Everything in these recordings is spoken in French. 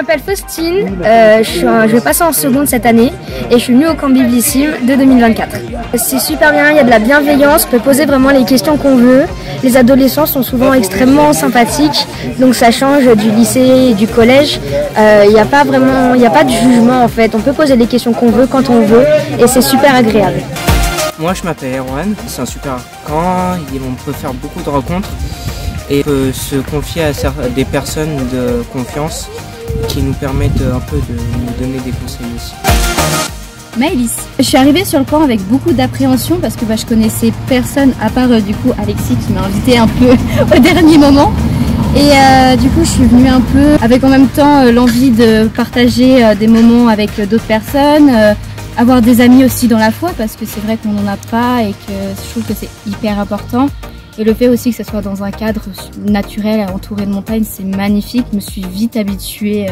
m'appelle Faustine, je vais passer en seconde cette année et je suis venue au camp Biblissime de 2024. C'est super bien, il y a de la bienveillance, on peut poser vraiment les questions qu'on veut. Les adolescents sont souvent extrêmement sympathiques, donc ça change du lycée et du collège. Il n'y a pas de jugement en fait, on peut poser les questions qu'on veut quand on veut et c'est super agréable. Moi je m'appelle Erwan, c'est un super camp, on peut faire beaucoup de rencontres et on peut se confier à des personnes de confiance qui nous permettent un peu de nous donner des conseils aussi. Maëlys. Je suis arrivée sur le camp avec beaucoup d'appréhension parce que je connaissais personne à part du coup Alexis qui m'a invitée un peu au dernier moment. Et du coup je suis venue un peu avec en même temps l'envie de partager des moments avec d'autres personnes, avoir des amis aussi dans la foi parce que c'est vrai qu'on n'en a pas et que je trouve que c'est hyper important. Et le fait aussi que ce soit dans un cadre naturel entouré de montagnes, c'est magnifique. Je me suis vite habituée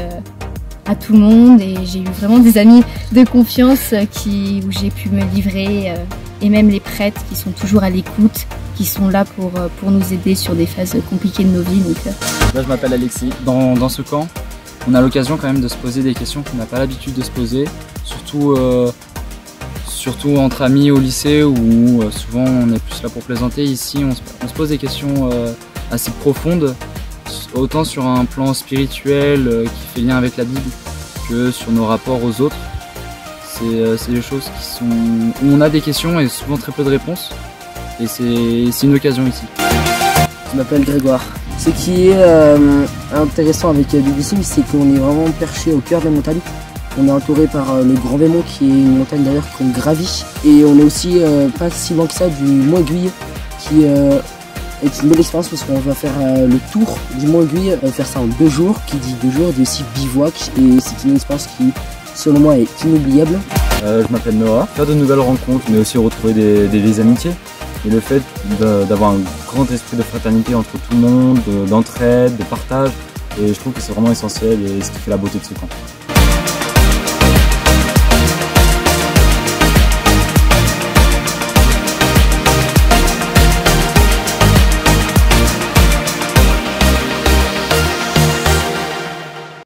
à tout le monde et j'ai eu vraiment des amis de confiance où j'ai pu me livrer et même les prêtres qui sont toujours à l'écoute, qui sont là pour nous aider sur des phases compliquées de nos vies. Donc, Là je m'appelle Alexis. Dans ce camp, on a l'occasion quand même de se poser des questions qu'on n'a pas l'habitude de se poser, surtout entre amis au lycée où souvent on est plus là pour plaisanter. Ici on se pose des questions assez profondes, autant sur un plan spirituel qui fait lien avec la Bible que sur nos rapports aux autres. C'est des choses où on a des questions et souvent très peu de réponses et c'est une occasion ici. Je m'appelle Grégoire. Ce qui est intéressant avec Biblissime, c'est qu'on est vraiment perché au cœur de la montagne. On est entouré par le Grand Vémont qui est une montagne d'ailleurs qu'on gravit. Et on est aussi pas si loin que ça du Mont Aiguille qui est une belle expérience parce qu'on va faire le tour du Mont Aiguille, faire ça en 2 jours. Qui dit 2 jours dit aussi bivouac et c'est une expérience qui selon moi est inoubliable. Je m'appelle Noah. Faire de nouvelles rencontres mais aussi retrouver des vieilles amitiés. Et le fait d'avoir un grand esprit de fraternité entre tout le monde, d'entraide, de partage. Et je trouve que c'est vraiment essentiel et ce qui fait la beauté de ce camp.